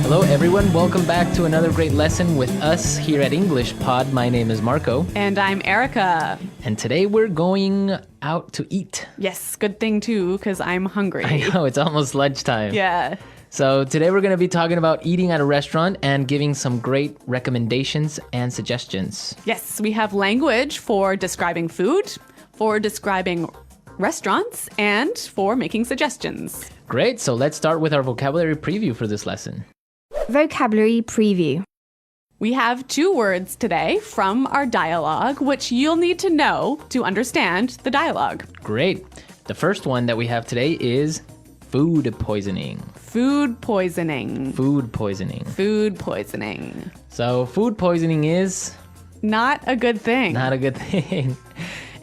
Hello everyone, welcome back to another great lesson with us here at English Pod. My name is Marco. And I'm Erica. And today we're going out to eat. Yes, good thing too, because I'm hungry. I know, it's almost lunchtime. Yeah. So today we're going to be talking about eating at a restaurant and giving some great recommendations and suggestions. Yes, we have language for describing food, for describing restaurants, and for making suggestions. Great, so let's start with our vocabulary preview for this lesson. Vocabulary preview. We have 2 words today from our dialogue, which you'll need to know to understand the dialogue. Great. The first one that we have today is food poisoning. Food poisoning. Food poisoning. Food poisoning. So food poisoning is Not a good thing. not a good thing.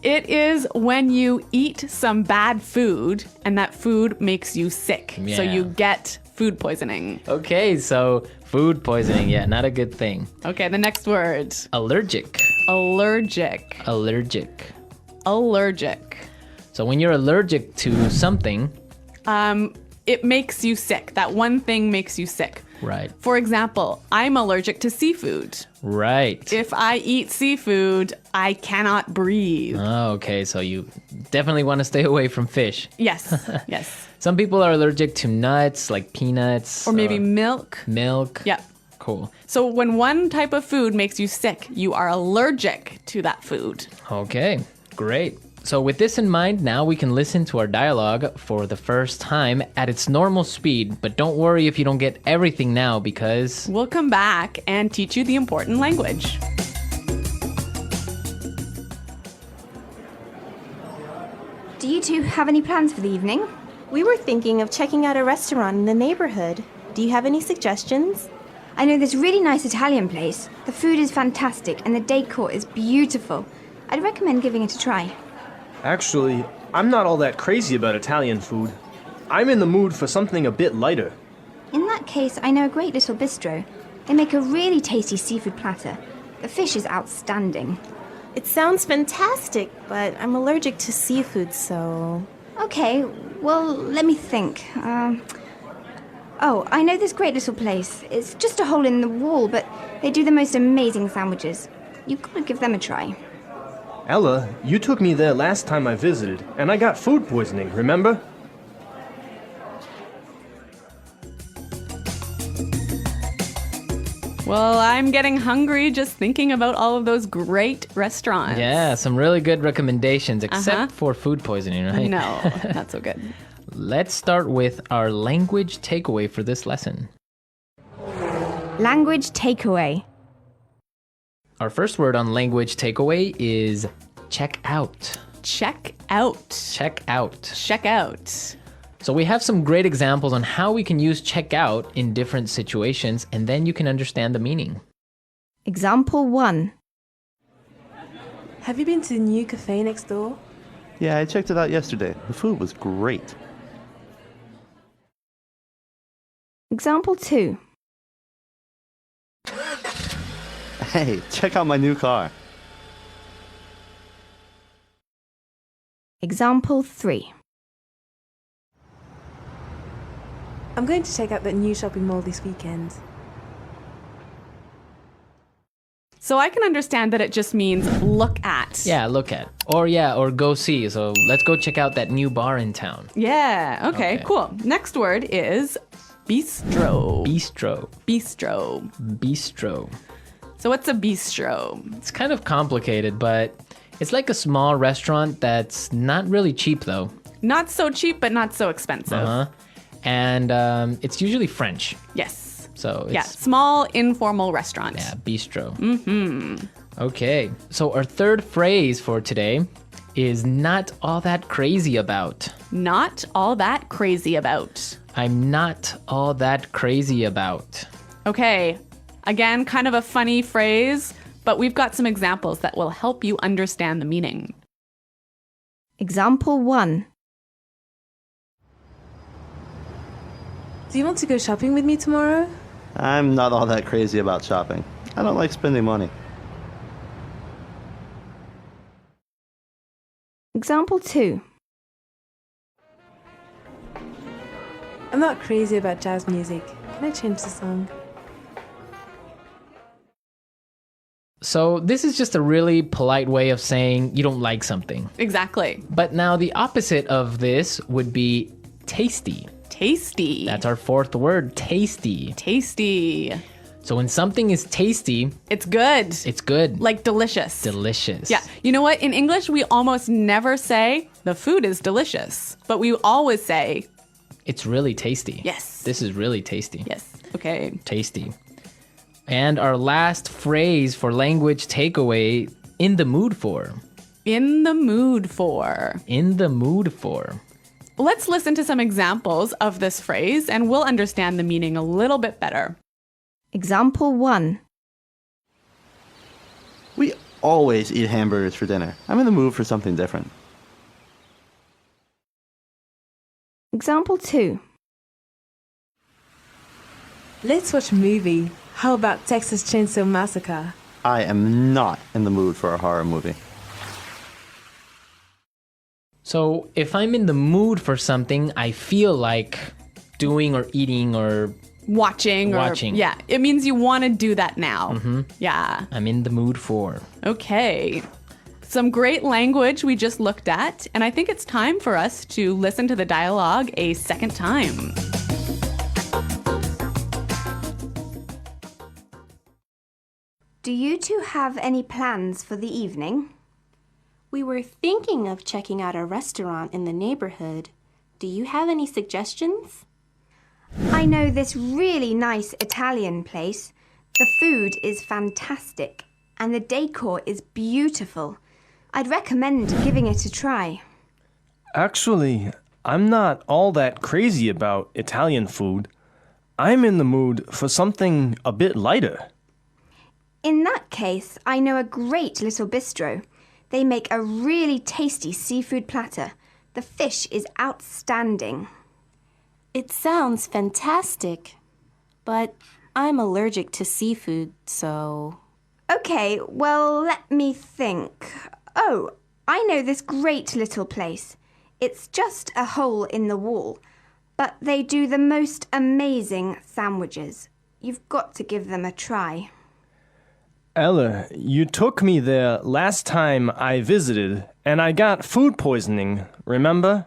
It is when you eat some bad food and that food makes you sick. So Yeah. you get food poisoning. Okay, so food poisoning, yeah, not a good thing. Okay, the next word. Allergic. Allergic. Allergic. Allergic. So when you're allergic to something, It makes you sick. That one thing makes you sick. right, For example, I'm allergic to seafood. right. If I eat seafood, I cannot breathe. Oh, okay, so you definitely want to stay away from fish. Yes, yes. Some people are allergic to nuts, like peanuts. Or maybe milk. milk. Yep. Cool. So when one type of food makes you sick, you are allergic to that food. Okay, great. So with this in mind, now we can listen to our dialogue for the first time at its normal speed. But don't worry if you don't get everything now because... We'll come back and teach you the important language. Do you two have any plans for the evening? We were thinking of checking out a restaurant in the neighborhood. Do you have any suggestions? I know this really nice Italian place. The food is fantastic and the decor is beautiful. I'd recommend giving it a try. Actually, I'm not all that crazy about Italian food. I'm in the mood for something a bit lighter. In that case, I know a great little bistro. They make a really tasty seafood platter. The fish is outstanding. It sounds fantastic, but I'm allergic to seafood, so... Okay, well, let me think. Oh, I know this great little place. It's just a hole in the wall, but they do the most amazing sandwiches. You've got to give them a try. Ella, you took me there last time I visited, and I got food poisoning, remember? Well, I'm getting hungry just thinking about all of those great restaurants. Yeah, some really good recommendations, except for food poisoning, right? No, not so good. Let's start with our language takeaway for this lesson. Language takeaway. Our first word on language takeaway is check out. Check out. Check out. Check out. So we have some great examples on how we can use check out in different situations, and then you can understand the meaning. Example 1. Have you been to the new cafe next door? Yeah, I checked it out yesterday. The food was great. Example 2. Hey, check out my new car. Example 3. I'm going to check out that new shopping mall this weekend. So I can understand that it just means look at. Yeah, look at. Or go see. So let's go check out that new bar in town. Yeah, okay, cool. Next word is bistro. Bistro. Bistro. Bistro. So what's a bistro? It's kind of complicated, but it's like a small restaurant that's not really cheap though. Not so cheap, but not so expensive. Uh-huh. And it's usually French. Yes. So it's, Yeah, small informal restaurant. yeah, bistro. Okay, so our third phrase for today is not all that crazy about. Not all that crazy about. I'm not all that crazy about. Okay, again, kind of a funny phrase, but we've got some examples that will help you understand the meaning. Example 1. Do you want to go shopping with me tomorrow? I'm not all that crazy about shopping. I don't like spending money. Example 2. I'm not crazy about jazz music. Can I change the song? So this is just a really polite way of saying you don't like something. Exactly. But now the opposite of this would be tasty. Tasty. That's our fourth word, tasty. tasty. So when something is tasty, It's good. it's good. Like delicious. Delicious. Yeah. You know what? In English, we almost never say the food is delicious, but we always say, It's really tasty. yes. This is really tasty. Yes. Okay. Tasty. And our last phrase for language takeaway, in the mood for. In the mood for. In the mood for. Let's listen to some examples of this phrase and we'll understand the meaning a little bit better. Example 1. We always eat hamburgers for dinner. I'm in the mood for something different. Example 2. Let's watch a movie. How about Texas Chainsaw Massacre? I am not in the mood for a horror movie. So if I'm in the mood for something, I feel like doing or eating or Watching. Watching. Yeah. It means you want to do that now. Yeah. I'm in the mood for. Okay. Some great language we just looked at, and I think it's time for us to listen to the dialogue a second time. Do you two have any plans for the evening? We were thinking of checking out a restaurant in the neighborhood. Do you have any suggestions? I know this really nice Italian place. The food is fantastic and the decor is beautiful. I'd recommend giving it a try. Actually, I'm not all that crazy about Italian food. I'm in the mood for something a bit lighter. In that case, I know a great little bistro. They make a really tasty seafood platter. The fish is outstanding. It sounds fantastic, but I'm allergic to seafood, so... Okay, well, let me think. Oh, I know this great little place. It's just a hole in the wall, but they do the most amazing sandwiches. You've got to give them a try. Ella, you took me there last time I visited, and I got food poisoning, remember?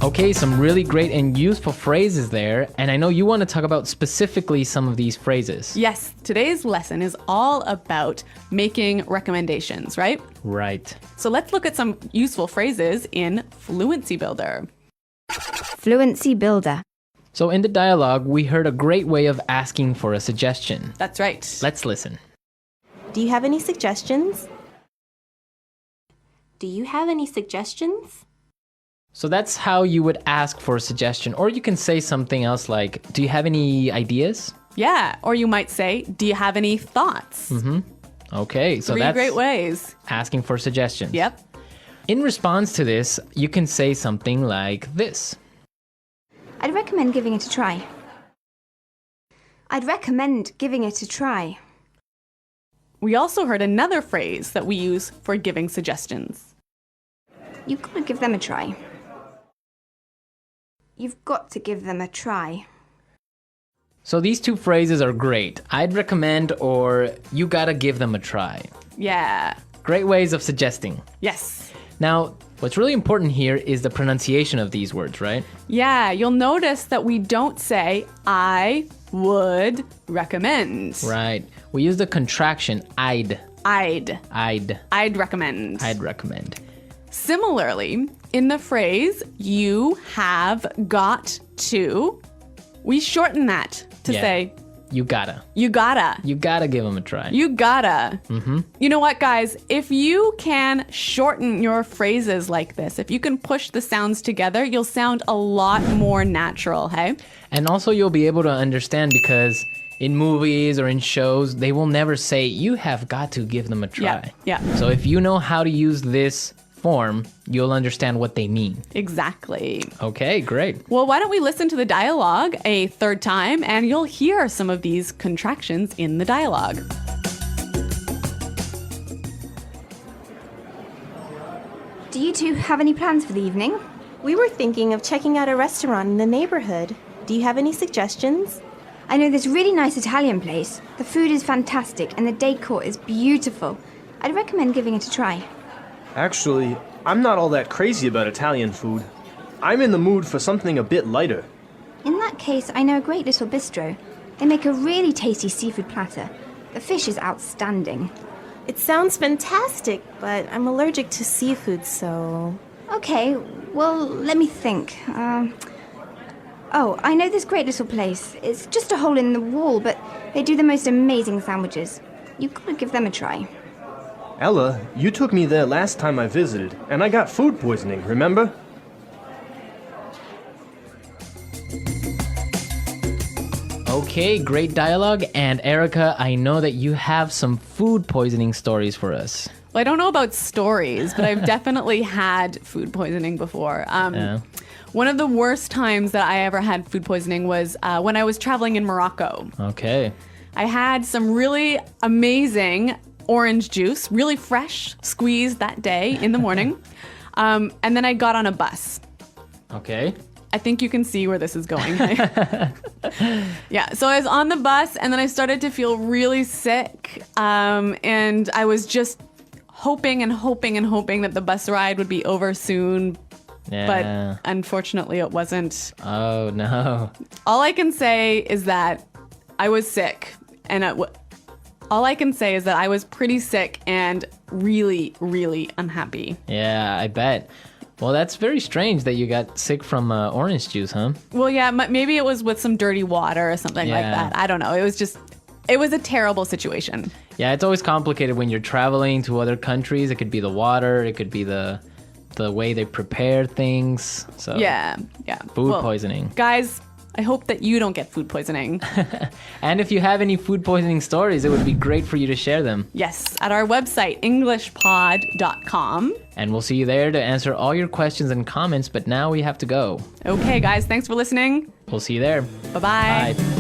Okay, some really great and useful phrases there. And I know you want to talk about specifically some of these phrases. Yes, today's lesson is all about making recommendations, right? Right. So let's look at some useful phrases in Fluency Builder. Fluency Builder. So in the dialogue, we heard a great way of asking for a suggestion. That's right. Let's listen. Do you have any suggestions? Do you have any suggestions? So that's how you would ask for a suggestion. Or you can say something else like, do you have any ideas? Yeah, or you might say, do you have any thoughts? Okay, so Three that's great ways. asking for suggestions. Yep. In response to this, you can say something like this. I'd recommend giving it a try. I'd recommend giving it a try. We also heard another phrase that we use for giving suggestions. You've got to give them a try. You've got to give them a try. So these two phrases are great. I'd recommend or you gotta give them a try. Yeah. Great ways of suggesting. Yes. Now, what's really important here is the pronunciation of these words, right? Yeah, you'll notice that we don't say, I would recommend. Right. We use the contraction I'd. I'd recommend. I'd recommend. Similarly, in the phrase, you have got to, we shorten that to Yeah. say, You gotta. you gotta. You gotta give them a try. You gotta. You know what, guys? If you can shorten your phrases like this, if you can push the sounds together, you'll sound a lot more natural, hey? And also you'll be able to understand because in movies or in shows, they will never say, you have got to give them a try. Yeah. So if you know how to use this form, you'll understand what they mean. Exactly. Okay, great. Well, why don't we listen to the dialogue a third time and you'll hear some of these contractions in the dialogue. Do you two have any plans for the evening? We were thinking of checking out a restaurant in the neighborhood. Do you have any suggestions? I know this really nice Italian place. The food is fantastic and the decor is beautiful. I'd recommend giving it a try. Actually, I'm not all that crazy about Italian food. I'm in the mood for something a bit lighter. In that case, I know a great little bistro. They make a really tasty seafood platter. The fish is outstanding. It sounds fantastic, but I'm allergic to seafood, so... Okay, well, let me think. Oh, I know this great little place. It's just a hole in the wall, but they do the most amazing sandwiches. You've got to give them a try. Ella, you took me there last time I visited, and I got food poisoning, remember? Okay, great dialogue. And Erica, I know that you have some food poisoning stories for us. Well, I don't know about stories, but I've definitely had food poisoning before. Yeah. One of the worst times that I ever had food poisoning was when I was traveling in Morocco. Okay. I had some really amazing orange juice, really fresh, squeezed that day in the morning. And then I got on a bus. Okay. I think you can see where this is going. Yeah, so I was on the bus and then I started to feel really sick. And I was just hoping and hoping and hoping that the bus ride would be over soon. Yeah. But unfortunately, it wasn't. Oh, no. All I can say is that I was sick. And all I can say is that I was pretty sick and really, really unhappy. Yeah, I bet. Well, that's very strange that you got sick from orange juice, huh? Well, yeah, maybe it was with some dirty water or something like Yeah. that. I don't know. It was a terrible situation. Yeah, it's always complicated when you're traveling to other countries. It could be the water, it could be the way they prepare things. So Yeah. food Well, poisoning. Guys, I hope that you don't get food poisoning. And if you have any food poisoning stories, it would be great for you to share them. Yes, at our website, englishpod.com. And we'll see you there to answer all your questions and comments, but now we have to go. Okay, guys, thanks for listening. We'll see you there. Bye-bye. Bye.